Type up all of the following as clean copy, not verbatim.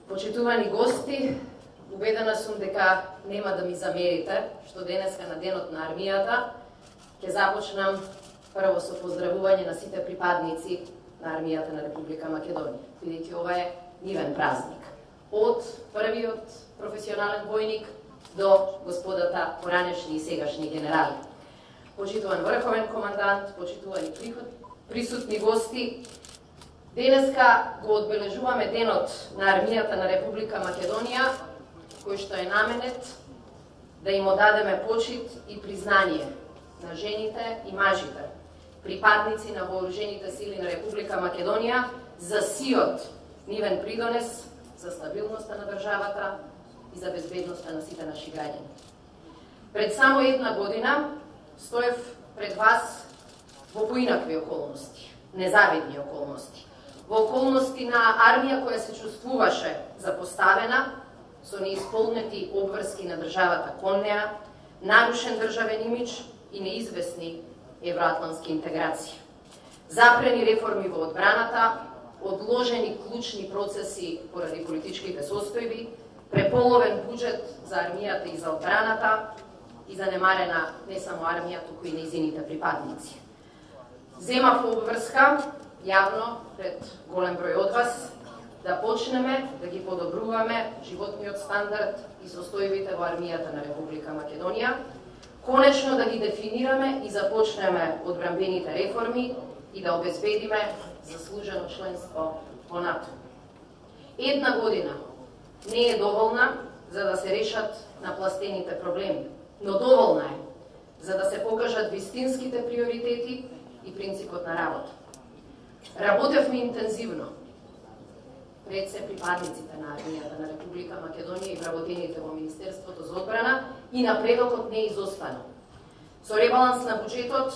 Почитувани гости, убедена сум дека нема да ми замерите што денеска на денот на армијата ќе започнам прво со поздравување на сите припадници на армијата на Република Македонија, бидејќи ова е нивен празник. Од првиот професионален војник до господата поранешни и сегашни генерали. Почитуван врховен командант, почитувани присутни гости, денеска го одбележуваме денот на армијата на Република Македонија, кој што е наменет да им одадеме почит и признание на жените и мажите, припадници на вооружените сили на Република Македонија, за сиот нивен придонес за стабилноста на државата и за безбедноста на сите наши граѓани. Пред само една година стоев пред вас во поинакви околности, незавидни околности, во околности на армија која се чувствуваше запоставена, со неисполнети обврски на државата кон неа, нарушен државен имидж и неизвестни евроатлантски интеграции. Запрени реформи во одбраната, одложени клучни процеси поради политичките состојби, преполовен буџет за армијата и за одбраната и занемарена не само армија, туку и нејзините припадници. Земав обврска јавно пред голем број од вас да почнеме да ги подобруваме животниот стандард и состојбите во армијата на Република Македонија, конечно да ги дефинираме и започнеме одбранбените реформи и да обезбедиме заслужено членство во НАТО. Една година не е доволна за да се решат напластените проблеми, но доволна е за да се покажат вистинските приоритети и принципот на работа. Работевме интензивно пред се припадниците на армијата на Република Македонија и вработените во Министерството за одбрана и напредокот не изостана. Со ребаланс на буџетот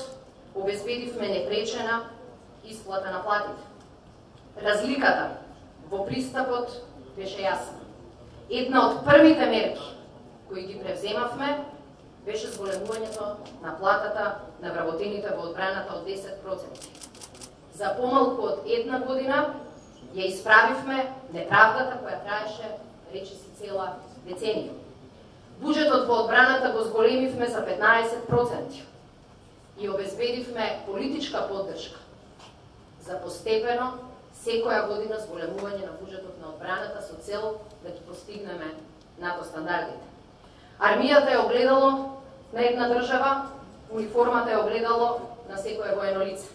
обезбедивме непречена исплата на платите. Разликата во пристапот беше јасна. Една од првите мерки кои ги превземавме беше зголемувањето на платата на вработените во одбраната од 10%. За помалку од една година ја исправивме неправдата која траеше речиси цела деценија. Буџетот во одбраната го зголемивме за 15% и обезбедивме политичка поддршка за постепено секоја година зголемување на буџетот на одбраната со цел да ги постигнеме НАТО стандардите. Армијата е огледало на една држава, униформата е огледало на секое воено лице.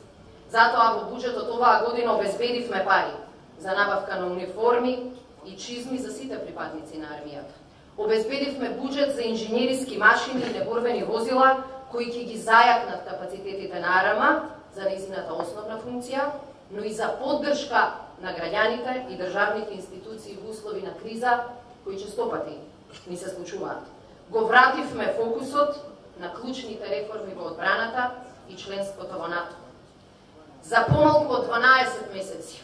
Затоа во буџетот оваа година обезбедивме пари за набавка на униформи и чизми за сите припадници на армијата. Обезбедивме буџет за инженериски машини и неборбени возила кои ќе ги зајакнат капацитетите на АРМА за нејзината основна функција, но и за поддршка на граѓаните и државните институции во услови на криза кои честопати ни се случуваат. Го вративме фокусот на клучните реформи во одбраната и членството во НАТО. За помалку од 12 месеци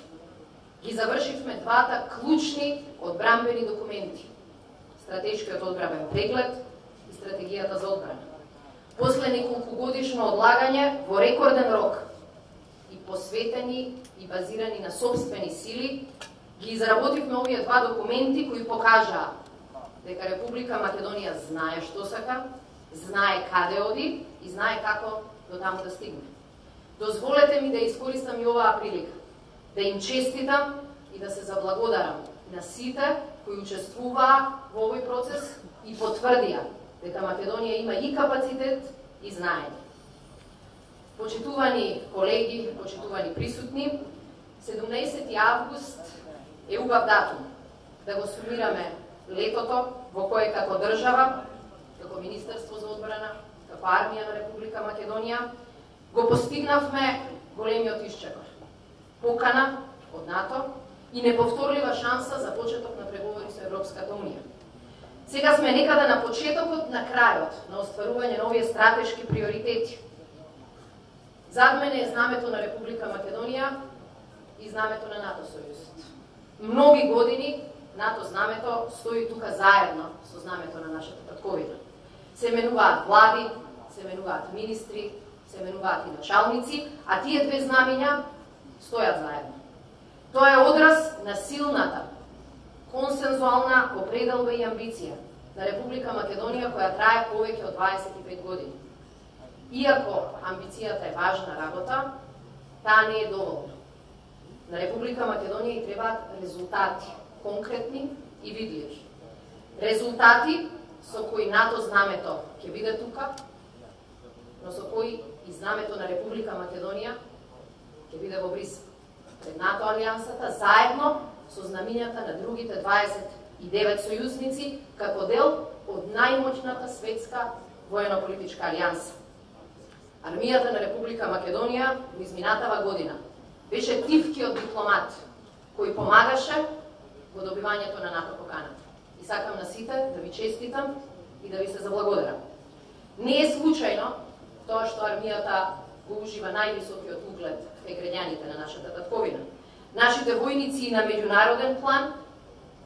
ги завршивме двата клучни одбранбени документи: стратешкиот одбранбен преглед и стратегијата за одбрана. После неколку годишно одлагање, во рекорден рок и посветени и базирани на собствени сили, ги изработивме овие два документи кои покажаа дека Република Македонија знае што сака, знае каде оди и знае како до таму да стигне. Дозволете ми да искористам и оваа прилика да им честитам и да се заблагодарам на сите кои учествуваа во овој процес и потврдија дека Македонија има и капацитет и знаење. Почитувани колеги, почитувани присутни, 17 август е убав датум да го сумираме летото во кое како држава, како Министерство за одбрана, како армија на Република Македонија, го постигнавме големиот исчекор. Покана од НАТО и неповторлива шанса за почеток на преговори со Европската Унија. Сега сме некаде на почетокот на крајот на остварување на овие стратешки приоритети. Зад мене е знамето на Република Македонија и знамето на НАТО сојузот. Многи години НАТО знамето стои тука заедно со знамето на нашата татковина. Се менуваат влади, се менуваат министри, се менуваат и началници, а тие две знамења стојат заедно. Тоа е одраз на силната консензуална определба и амбиција на Република Македонија која трае повеќе од 25 години. Иако амбицијата е важна работа, таа не е доволна. На Република Македонија и требаат резултати, конкретни и видливи. Резултати со кои НАТО знамето ќе биде тука, но со кои и знамето на Република Македонија ќе биде во Брисел, пред НАТО алијансата, заедно со знамињата на другите 29 сојузници, како дел од најмоćната светска воено-политичка алијанса. Армијата на Република Македонија во изминатава година беше тивкиот дипломат кој помагаше во добивањето на НАТО поканата. И сакам на сите да ви честитам и да ви се заблагодарам. Не е случајно тоа што армијата го ужива највисокиот углед кај граѓаните на нашата татковина. Нашите војници на меѓународен план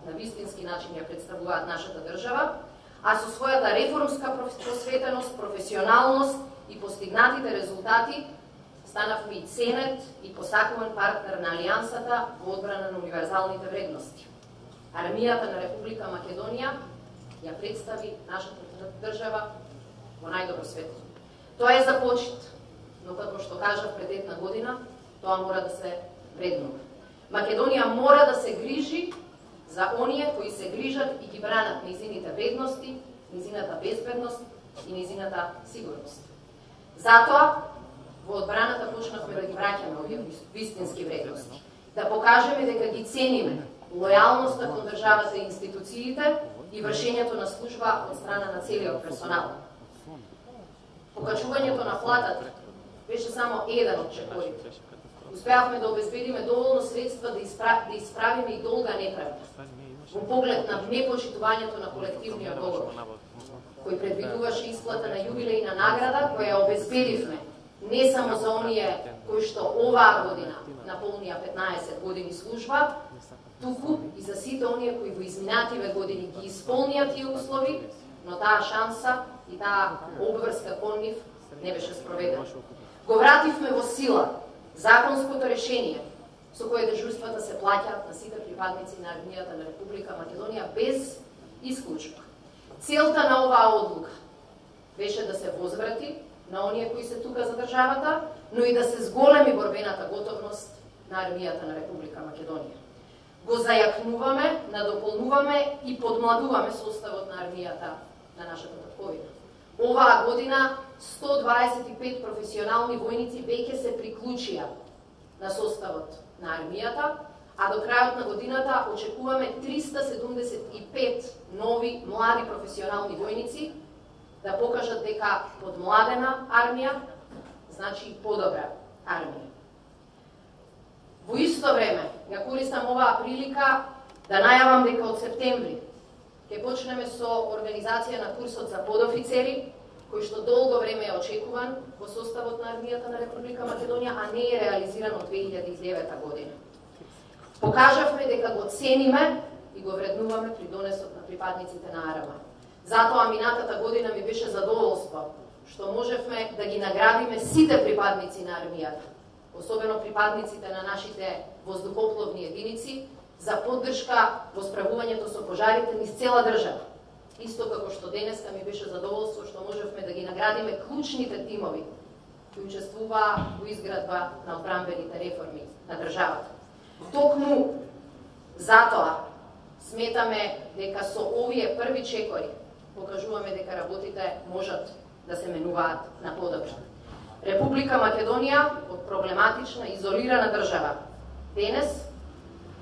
на вистински начин ја представуваат нашата држава, а со својата реформска просветеност, професионалност и постигнатите резултати станавме и ценет и посакуван партнер на алијансата во одбрана на универзалните вредности. Армијата на Република Македонија ја представи нашата држава во најдобро светло. Тоа е за почит, но како што кажав пред една година, тоа мора да се вреднува. Македонија мора да се грижи за оние кои се грижат и ги бранат нејзините вредности, нејзината безбедност и нејзината сигурност. Затоа, во одбраната почнавме да ги враќаме овие вистински вредности, да покажеме дека ги цениме лојалноста кон државата и институциите и вршењето на служба од страна на целиот персонал. Покачувањето на платата беше само еден од чекорите. Успеавме да обезбедиме доволно средства да исправиме и долга неправда во поглед на непочитувањето на колективниот договор, кој предвидуваше исплата на јубилејна награда, која обезбедивме не само за оние кои што оваа година наполнија 15 години служба, туку и за сите оние кои во изминативе години ги исполнија тие услови, но таа шанса и таа обврска кон нив не беше спроведена. Го вративме во сила законското решение со кое дежурствата се плаќаат на сите припадници на армијата на Република Македонија без исклучок. Целта на оваа одлука беше да се возврати на оние кои се тука за државата, но и да се зголеми борбената готовност на армијата на Република Македонија. Го зајакнуваме, надополнуваме и подмладуваме составот на армијата на нашата татковина. Оваа година 125 професионални војници веќе се приклучија на составот на армијата, а до крајот на годината очекуваме 375 нови млади професионални војници да покажат дека подмладена армија значи подобра армија. Во исто време, ја користам оваа прилика да најавам дека од септември ќе почнеме со организација на курсот за подофицери, кој што долго време е очекуван во составот на армијата на Република Македонија, а не е реализиран од 2009 година. Покажавме дека го цениме и го вреднуваме придонесот на припадниците на АРМА. Затоа минатата година ми беше задоволство што можевме да ги наградиме сите припадници на армијата, особено припадниците на нашите воздухопловни единици, за поддршка во справувањето со пожарите низ цела држава. Исто како што денеска ми беше задоволство што можевме да ги наградиме клучните тимови кои учествуваа во изградба на одбранбените реформи на државата. Токму затоа сметаме дека со овие први чекори покажуваме дека работите можат да се менуваат на подобро. Република Македонија од проблематична, изолирана држава денес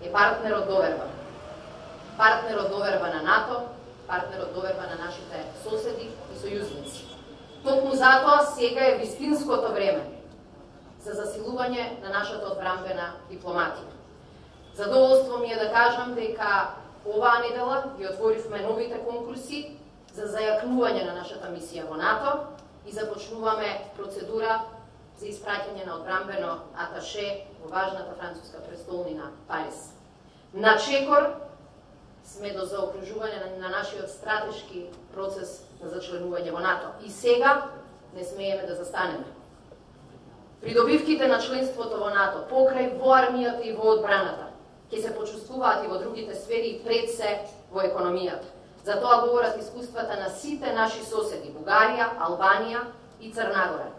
е партнер од доверба. Партнер од доверба на НАТО, партнер од доверба на нашите соседи и сојузници. Токму затоа сега е вистинското време за засилување на нашата одбранбена дипломатија. Задоволство ми е да кажам дека оваа недела ги отворивме новите конкурси за зајакнување на нашата мисија во НАТО и започнуваме процедура за испраќање на одбранбено аташе во важната француска престолнина Париз. На чекор сме до заокружување на нашиот стратешки процес на зачленување во НАТО. И сега не смееме да застанеме. Придобивките на членството во НАТО, покрај во армијата и во одбраната, ќе ќе се почувствуваат и во другите сфери, пред се во економијата. За тоа говорат искуствата на сите наши соседи, Бугарија, Албанија и Црна Гора.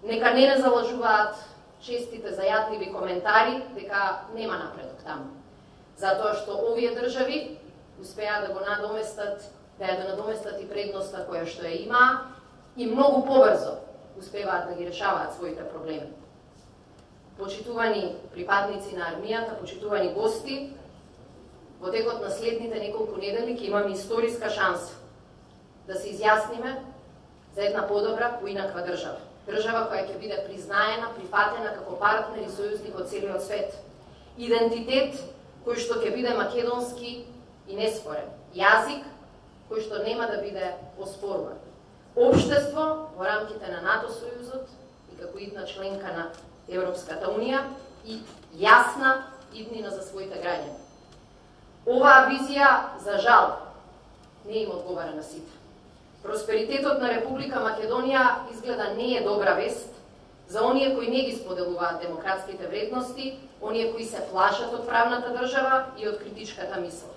Нека не залажуваат честите зајатливи коментари дека нема напредок таму. Затоа што овие држави успеа да го надоместат, да ја надоместат и предноста која што ја има и многу побрзо успеваат да ги решаваат своите проблеми. Почитувани припадници на армијата, почитувани гости, во текот на следните неколку недели ќе имаме историска шанса да се изјасниме за една подобра, поинаква држава. Држава која ќе биде признаена, прифатена како партнер и сојузник од целиот свет. Идентитет кој што ќе биде македонски и неспорен. Јазик кој што нема да биде оспоруван. Општество во рамките на НАТО сојузот и како идна членка на Европската унија и јасна иднина за своите граѓани. Оваа визија, за жал, не им одговара на сите. Просперитетот на Република Македонија изгледа не е добра вест за оние кои не ги споделуваат демократските вредности, оние кои се плашат од правната држава и од критичката мисла.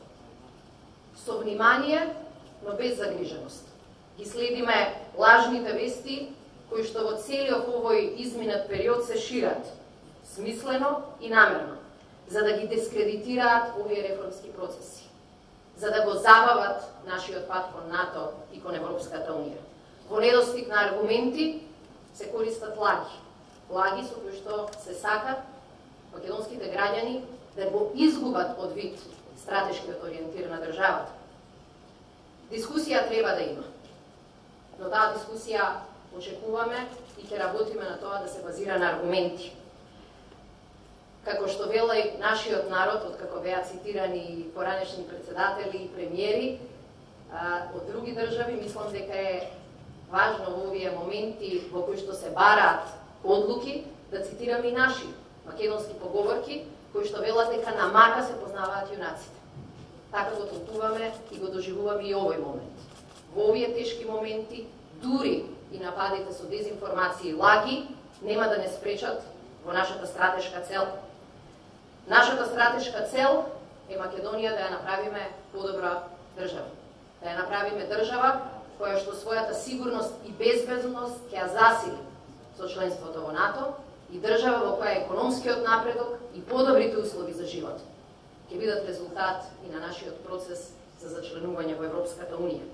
Со внимание, но без загриженост. Ги следиме лажните вести кои што во целиот овој изминат период се шират, смислено и намерно, за да ги дискредитираат овие реформски процеси, за да го забават нашиот пат кон НАТО и кон Европската унија. Во недостиг на аргументи се користат лаги. Лаги со кои што се сакат македонските граѓани да го изгубат од вид стратешкиот ориентир на државата. Дискусија треба да има, но таа дискусија очекуваме и ќе работиме на тоа да се базира на аргументи. Како што вела и нашиот народ, откако беа цитирани поранешни председатели и премиери од други држави, мислам дека е важно во овие моменти во кои што се бараат одлуки, да цитираме и наши македонски поговорки, кои што велат дека на мака се познаваат јунаците. Така го толкуваме и го доживуваме и овој момент. Во овие тешки моменти, дури и нападите со дезинформации и лаги, нема да не спречат во нашата стратешка цел. Нашата стратешка цел е Македонија да ја направиме подобра држава. Да ја направиме држава која што својата сигурност и безбедност ќе ја засили со членството во НАТО и држава во која економскиот напредок и подобрите услови за живот ќе бидат резултат и на нашиот процес за зачленување во Европската унија.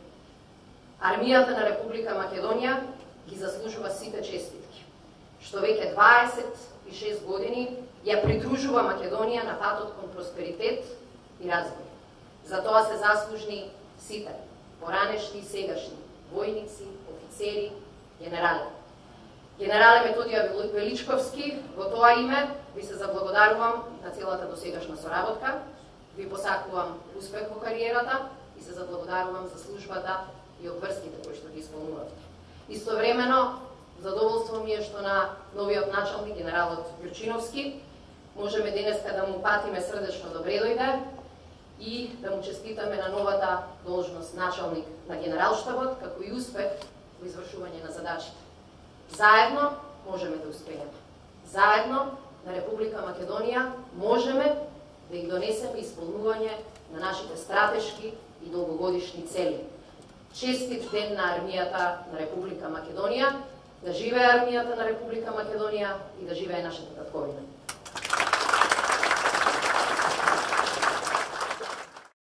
Армијата на Република Македонија ги заслужува сите честитки, што веќе 26 години ја придружува Македонија на патот кон просперитет и развој. За тоа се заслужни сите, поранешни и сегашни, војници, офицери, генерали. Генерале Методија Величковски, во тоа име ви се заблагодарувам на целата досегашна соработка, ви посакувам успех во кариерата и се заблагодарувам за службата и обврските кои што ги исполнувавте. Истовремено, задоволство ми е што на новиот началник, генералот Јурчиновски, можеме денеска да му патиме срдечно добре дојде и да му честитаме на новата должност началник на Генералштабот, како и успех во извршување на задачите. Заедно можеме да успееме. Заедно на Република Македонија можеме да ги донесеме исполнување на нашите стратешки и долгогодишни цели. Честит ден на армијата на Република Македонија, да живее армијата на Република Македонија и да живее нашата татковина.